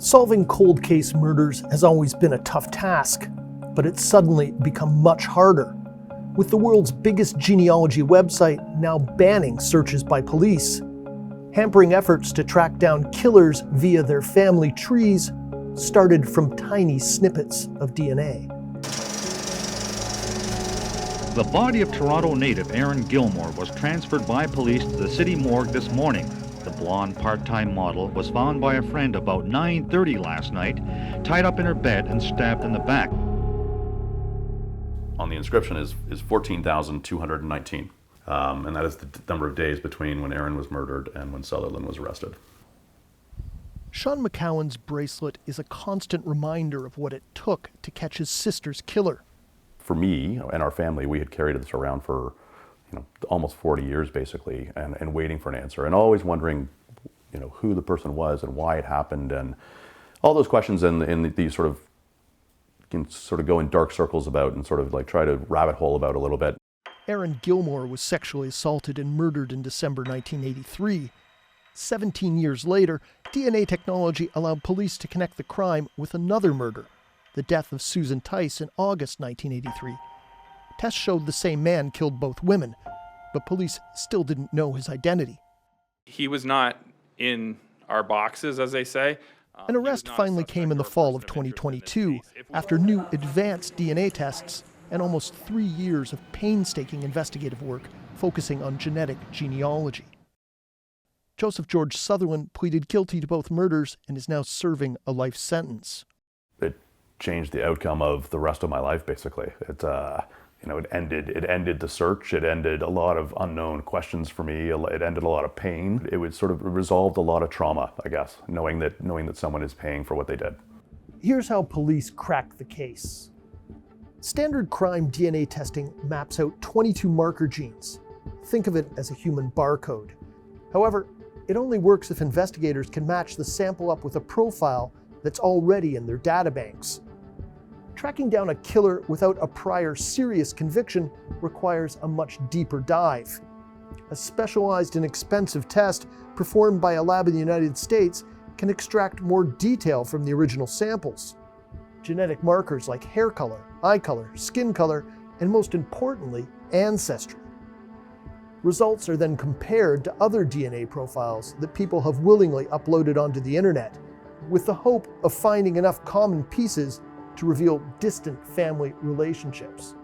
Solving cold case murders has always been a tough task, but it's suddenly become much harder, with the world's biggest genealogy website now banning searches by police, hampering efforts to track down killers via their family trees started from tiny snippets of DNA. The body of Toronto native Aaron Gilmore was transferred by police to the city morgue this morning. The blonde part-time model was found by a friend about 9:30 last night, tied up in her bed and stabbed in the back. On the inscription is 14,219, and that is the number of days between when Aaron was murdered and when Sutherland was arrested. Sean McCowan's bracelet is a constant reminder of what it took to catch his sister's killer. For me and our family, we had carried this around for almost 40 years basically, and waiting for an answer, and always wondering who the person was and why it happened, and all those questions, and these sort of can sort of go in dark circles about and sort of like try to rabbit hole about a little bit. Aaron Gilmore was sexually assaulted and murdered in December 1983. 17 years later, DNA technology allowed police to connect the crime with another murder, the death of Susan Tice in August 1983. Tests showed the same man killed both women, but police still didn't know his identity. He was not in our boxes, as they say. An arrest finally came in the fall of 2022 after new advanced DNA tests and almost 3 years of painstaking investigative work focusing on genetic genealogy. Joseph George Sutherland pleaded guilty to both murders and is now serving a life sentence. It changed the outcome of the rest of my life, basically. It ended the search. It ended a lot of unknown questions for me. It ended a lot of pain. It would sort of resolved a lot of trauma, I guess, knowing that someone is paying for what they did. Here's how police cracked the case. Standard crime DNA testing maps out 22 marker genes. Think of it as a human barcode. However, it only works if investigators can match the sample up with a profile that's already in their databanks. Tracking down a killer without a prior serious conviction requires a much deeper dive. A specialized and expensive test performed by a lab in the United States can extract more detail from the original samples. Genetic markers like hair color, eye color, skin color, and most importantly, ancestry. Results are then compared to other DNA profiles that people have willingly uploaded onto the internet, with the hope of finding enough common pieces to reveal distant family relationships.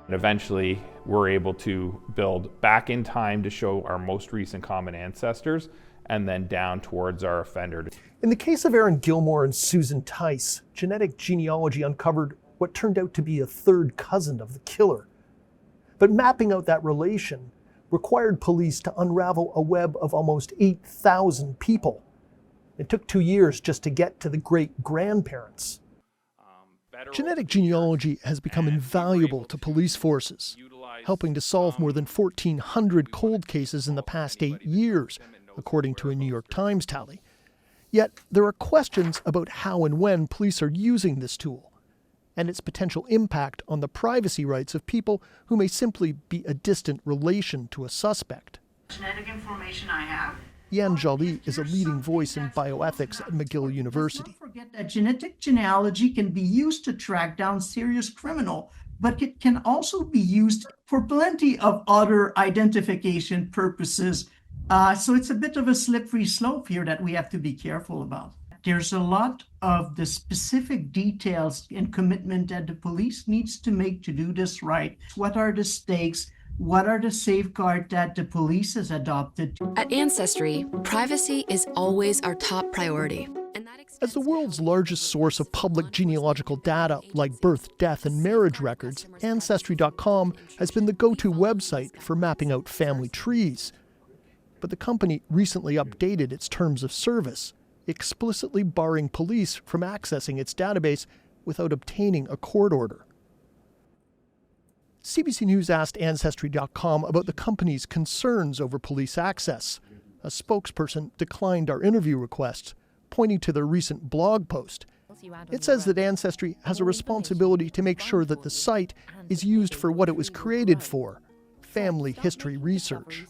And eventually, we're able to build back in time to show our most recent common ancestors, and then down towards our offender. In the case of Aaron Gilmore and Susan Tice, genetic genealogy uncovered what turned out to be a third cousin of the killer. But mapping out that relation required police to unravel a web of almost 8,000 people. It took 2 years just to get to the great-grandparents. Genetic genealogy has become invaluable to police forces, helping to solve more than 1,400 cold cases in the past 8 years, according to a New York Times tally. Yet there are questions about how and when police are using this tool, and its potential impact on the privacy rights of people who may simply be a distant relation to a suspect. Genetic information I have. Yan Jolie is a leading voice in bioethics at McGill University. Don't forget that genetic genealogy can be used to track down serious criminal, but it can also be used for plenty of other identification purposes. So it's a bit of a slippery slope here that we have to be careful about. There's a lot of the specific details and commitment that the police needs to make to do this right. What are the stakes? What are the safeguards that the police has adopted? At Ancestry, privacy is always our top priority. As the world's largest source of public genealogical data like birth, death, and marriage records, Ancestry.com has been the go-to website for mapping out family trees. But the company recently updated its terms of service, explicitly barring police from accessing its database without obtaining a court order. CBC News asked Ancestry.com about the company's concerns over police access. A spokesperson declined our interview request, pointing to their recent blog post. It says that Ancestry has a responsibility to make sure that the site is used for what it was created for, family history research.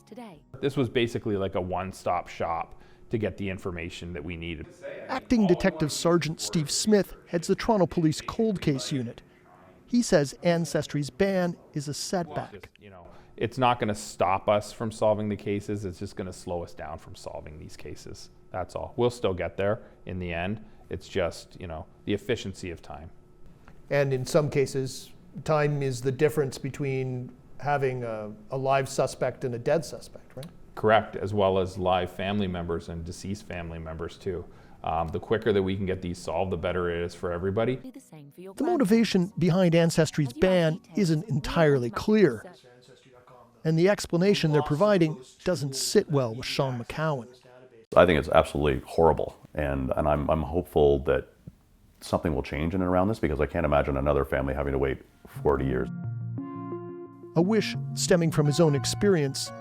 This was basically like a one-stop shop to get the information that we needed. Acting Detective Sergeant Steve Smith heads the Toronto Police Cold Case Unit. He says Ancestry's ban is a setback. It's not going to stop us from solving the cases. It's just going to slow us down from solving these cases. That's all. We'll still get there in the end. It's just, the efficiency of time. And in some cases, time is the difference between having a live suspect and a dead suspect, right? Correct, as well as live family members and deceased family members too. The quicker that we can get these solved, the better it is for everybody. The motivation behind Ancestry's ban isn't entirely clear. And the explanation they're providing doesn't sit well with Sean McCowan. I think it's absolutely horrible, and I'm hopeful that something will change in and around this, because I can't imagine another family having to wait 40 years. A wish stemming from his own experience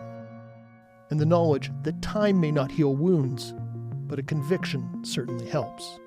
and the knowledge that time may not heal wounds, but a conviction certainly helps.